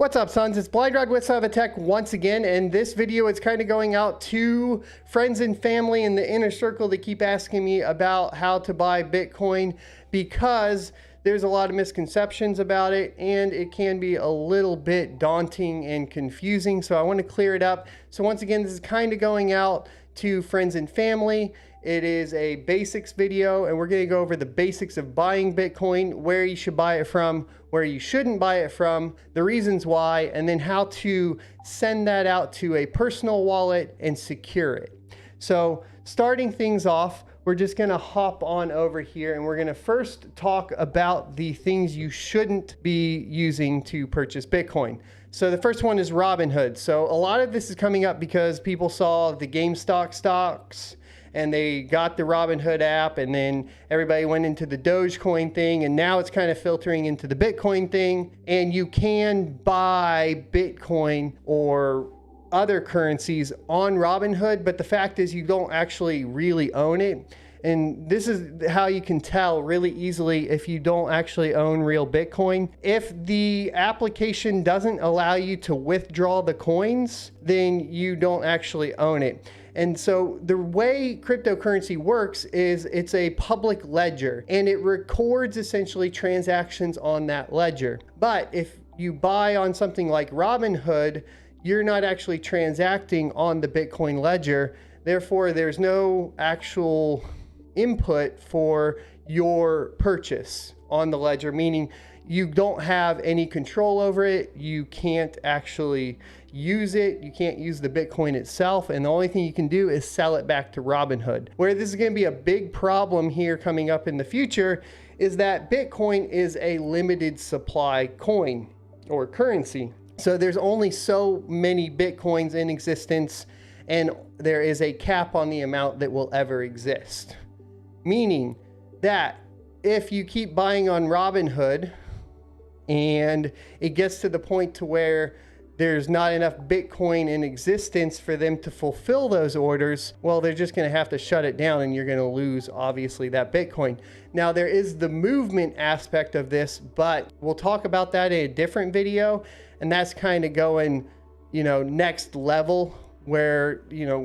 What's up, sons? It's Blind Rod with Son of a Tech once again, and this video is kind of going out to friends and family in the inner circle that keep asking me about how to buy Bitcoin because there's a lot of misconceptions about it and it can be a little bit daunting and confusing. So I want to clear it up. So once again, this is kind of going out to friends and family. It is a basics video and we're going to go over the basics of buying Bitcoin, where you should buy it from, where you shouldn't buy it from, the reasons why, and then how to send that out to a personal wallet and secure it. So starting things off, we're just going to hop on over here and we're going to first talk about the things you shouldn't be using to purchase Bitcoin. So the first one is Robinhood. So a lot of this is coming up because people saw the GameStop stocks and they got the Robinhood app, and then everybody went into the Dogecoin thing, and now it's kind of filtering into the Bitcoin thing. And you can buy Bitcoin or other currencies on Robinhood, but the fact is you don't actually really own it. And this is how you can tell really easily if you don't actually own real Bitcoin. If the application doesn't allow you to withdraw the coins, then you don't actually own it. And so the way cryptocurrency works is it's a public ledger and it records essentially transactions on that ledger. But if you buy on something like Robinhood, you're not actually transacting on the Bitcoin ledger. Therefore, there's no actual input for your purchase on the ledger, meaning you don't have any control over it. You can't actually use it. You can't use the Bitcoin itself. And the only thing you can do is sell it back to Robinhood. Where this is going to be a big problem here coming up in the future is that Bitcoin is a limited supply coin or currency. So there's only so many Bitcoins in existence, and there is a cap on the amount that will ever exist. Meaning that if you keep buying on Robinhood and it gets to the point to where there's not enough Bitcoin in existence for them to fulfill those orders, well, they're just going to have to shut it down and you're going to lose, obviously, that Bitcoin. Now, there is the movement aspect of this, but we'll talk about that in a different video. And that's kind of going, next level, where,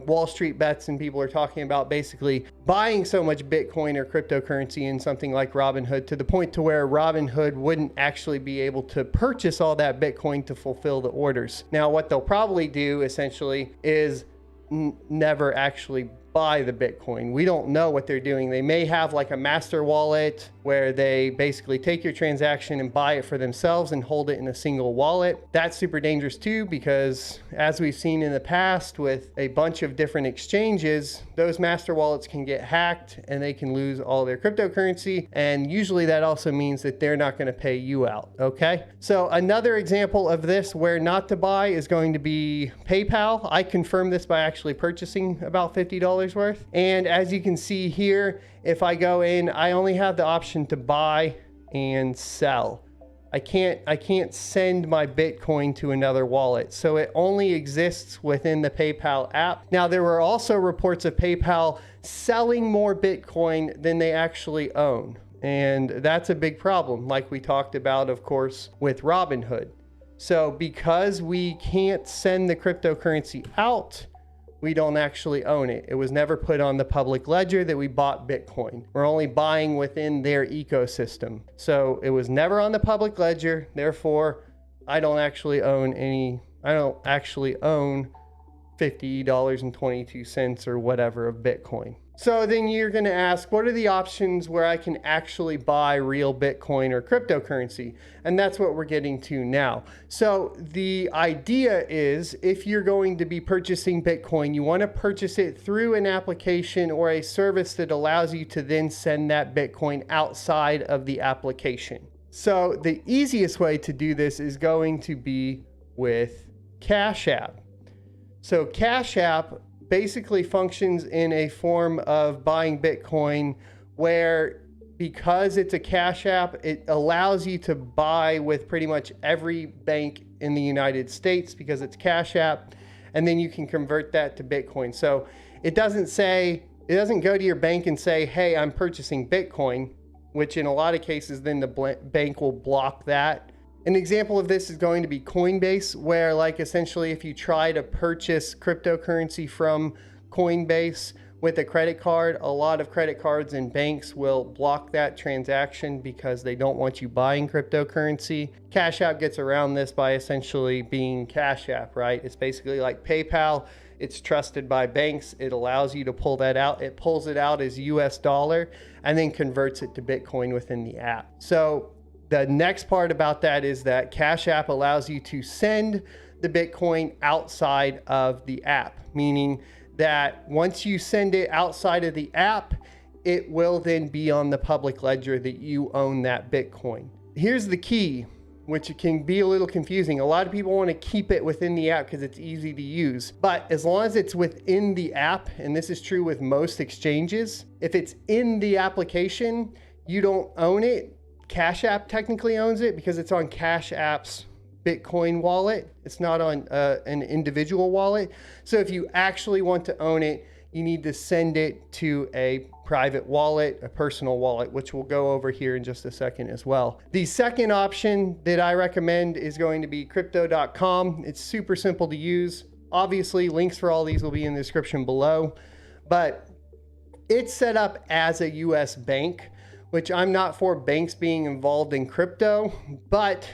Wall Street bets and people are talking about basically buying so much Bitcoin or cryptocurrency in something like Robinhood to the point to where Robinhood wouldn't actually be able to purchase all that Bitcoin to fulfill the orders. Now, what they'll probably do essentially is never actually buy the Bitcoin. We don't know what they're doing. They may have like a master wallet where they basically take your transaction and buy it for themselves and hold it in a single wallet. That's super dangerous too, because as we've seen in the past with a bunch of different exchanges, those master wallets can get hacked and they can lose all their cryptocurrency. And usually that also means that they're not going to pay you out. Okay. So another example of this where not to buy is going to be PayPal. I confirmed this by actually purchasing about $50 worth. And as you can see here, if I go in, I only have the option to buy and sell. I can't send my Bitcoin to another wallet. So it only exists within the PayPal app. Now, there were also reports of PayPal selling more Bitcoin than they actually own. And that's a big problem, like we talked about, of course, with Robinhood. So because we can't send the cryptocurrency out, we don't actually own it. It was never put on the public ledger that we bought Bitcoin. We're only buying within their ecosystem. So it was never on the public ledger. Therefore, I don't actually own $50.22 or whatever of Bitcoin. So then you're going to ask, what are the options where I can actually buy real Bitcoin or cryptocurrency? And that's what we're getting to now. So the idea is if you're going to be purchasing Bitcoin, you want to purchase it through an application or a service that allows you to then send that Bitcoin outside of the application. So the easiest way to do this is going to be with Cash App. So Cash App basically functions in a form of buying Bitcoin where, because it's a Cash App, it allows you to buy with pretty much every bank in the United States because it's Cash App, and then you can convert that to Bitcoin. So it doesn't go to your bank and say, hey, I'm purchasing Bitcoin, which in a lot of cases then the bank will block that An example of this is going to be Coinbase, where like essentially if you try to purchase cryptocurrency from Coinbase with a credit card, a lot of credit cards and banks will block that transaction because they don't want you buying cryptocurrency. Cash App gets around this by essentially being Cash App, right? It's basically like PayPal. It's trusted by banks. It allows you to pull that out. It pulls it out as US dollar and then converts it to Bitcoin within the app. So the next part about that is that Cash App allows you to send the Bitcoin outside of the app, meaning that once you send it outside of the app, it will then be on the public ledger that you own that Bitcoin. Here's the key, which can be a little confusing. A lot of people want to keep it within the app because it's easy to use. But as long as it's within the app, and this is true with most exchanges, if it's in the application, you don't own it. Cash App technically owns it because it's on Cash App's Bitcoin wallet. It's not on an individual wallet. So if you actually want to own it, you need to send it to a private wallet, a personal wallet, which we'll go over here in just a second as well. The second option that I recommend is going to be crypto.com. It's super simple to use. Obviously, links for all these will be in the description below, but it's set up as a US bank, which I'm not for banks being involved in crypto, but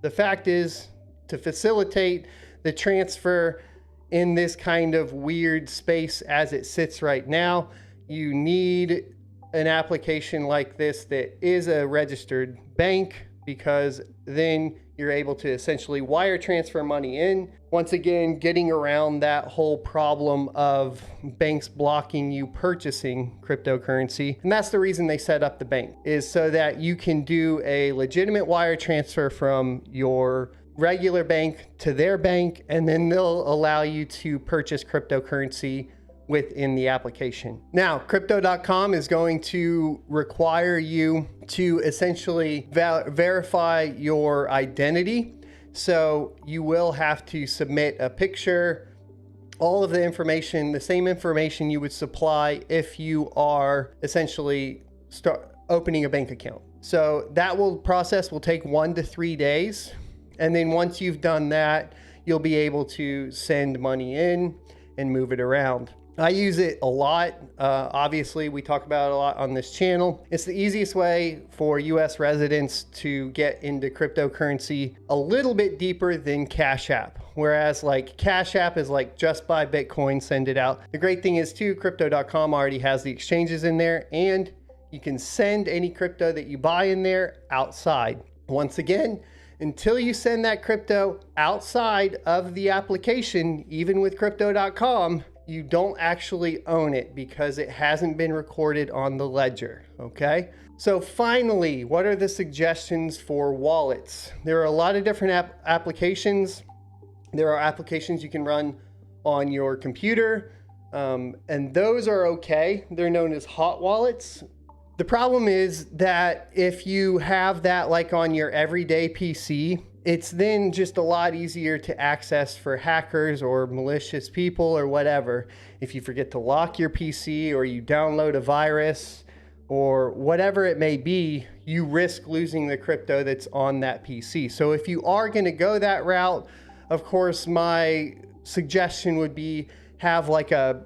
the fact is, to facilitate the transfer in this kind of weird space as it sits right now, you need an application like this that is a registered bank, because then you're able to essentially wire transfer money in. Once again, getting around that whole problem of banks blocking you purchasing cryptocurrency. And that's the reason they set up the bank, is so that you can do a legitimate wire transfer from your regular bank to their bank, and then they'll allow you to purchase cryptocurrency within the application. Now, crypto.com is going to require you to essentially verify your identity. So you will have to submit a picture, all of the information, the same information you would supply if you are essentially opening a bank account. So that process will take 1 to 3 days. And then once you've done that, you'll be able to send money in and move it around. I use it a lot. Obviously, we talk about it a lot on this channel. It's the easiest way for US residents to get into cryptocurrency a little bit deeper than Cash App. Whereas like Cash App is like just buy Bitcoin, send it out. The great thing is too, crypto.com already has the exchanges in there, and you can send any crypto that you buy in there outside. Once again, until you send that crypto outside of the application, even with crypto.com, you don't actually own it because it hasn't been recorded on the ledger, okay? So finally, what are the suggestions for wallets? There are a lot of different applications. There are applications you can run on your computer, and those are okay. They're known as hot wallets. The problem is that if you have that like on your everyday PC, it's then just a lot easier to access for hackers or malicious people or whatever. If you forget to lock your PC or you download a virus or whatever it may be, you risk losing the crypto that's on that PC. So if you are going to go that route, of course, my suggestion would be have like a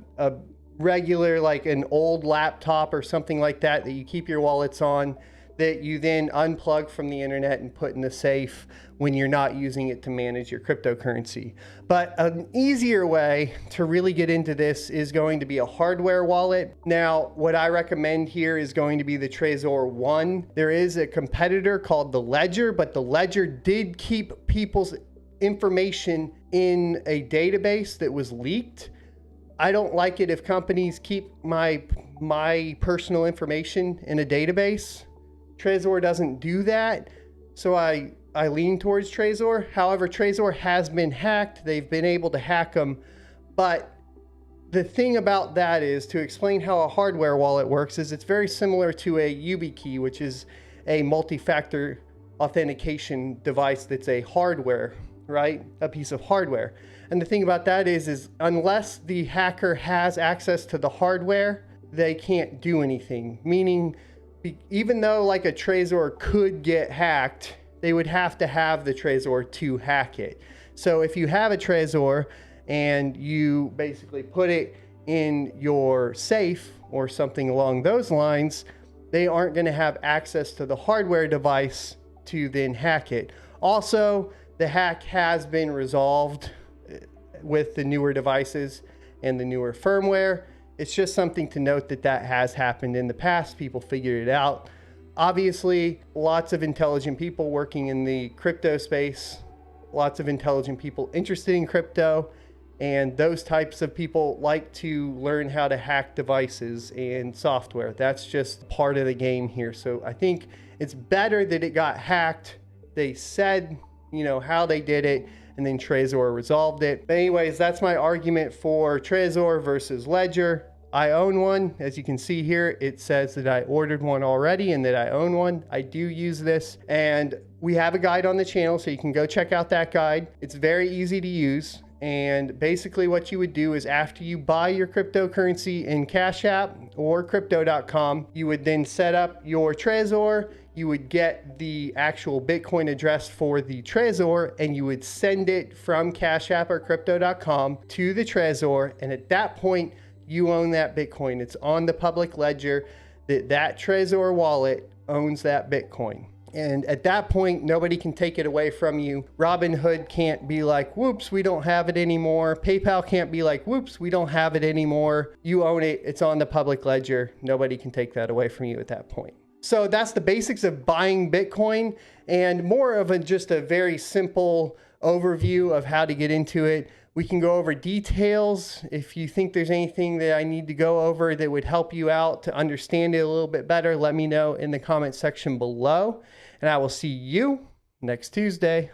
regular, like an old laptop or something like that you keep your wallets on, that you then unplug from the internet and put in the safe when you're not using it to manage your cryptocurrency. But an easier way to really get into this is going to be a hardware wallet. Now, what I recommend here is going to be the Trezor One. There is a competitor called the Ledger, but the Ledger did keep people's information in a database that was leaked. I don't like it if companies keep my personal information in a database. Trezor doesn't do that, so I lean towards Trezor. However, Trezor has been hacked. They've been able to hack them. But the thing about that is, to explain how a hardware wallet works, is it's very similar to a YubiKey, which is a multi-factor authentication device that's a hardware, right? A piece of hardware. And the thing about that is unless the hacker has access to the hardware, they can't do anything. Meaning, even though like a Trezor could get hacked, they would have to have the Trezor to hack it. So if you have a Trezor and you basically put it in your safe or something along those lines, they aren't going to have access to the hardware device to then hack it. Also, the hack has been resolved with the newer devices and the newer firmware. It's just something to note that that has happened in the past. People figured it out. Obviously, lots of intelligent people working in the crypto space, lots of intelligent people interested in crypto, and those types of people like to learn how to hack devices and software. That's just part of the game here. So I think it's better that it got hacked. They said, you know, how they did it, and then Trezor resolved it. But anyways, that's my argument for Trezor versus Ledger. I own one. As you can see here, it says that I ordered one already and that I own one. I do use this, and we have a guide on the channel, so you can go check out that guide. It's very easy to use. And basically what you would do is after you buy your cryptocurrency in Cash App or crypto.com, you would then set up your Trezor. You would get the actual Bitcoin address for the Trezor, and you would send it from Cash App or crypto.com to the Trezor. And at that point, you own that Bitcoin. It's on the public ledger that Trezor wallet owns that Bitcoin. And at that point, nobody can take it away from you. Robinhood can't be like, whoops, we don't have it anymore. PayPal can't be like, whoops, we don't have it anymore. You own it. It's on the public ledger. Nobody can take that away from you at that point. So that's the basics of buying Bitcoin, and more of just a very simple overview of how to get into it. We can go over details. If you think there's anything that I need to go over that would help you out to understand it a little bit better, let me know in the comment section below. And I will see you next Tuesday.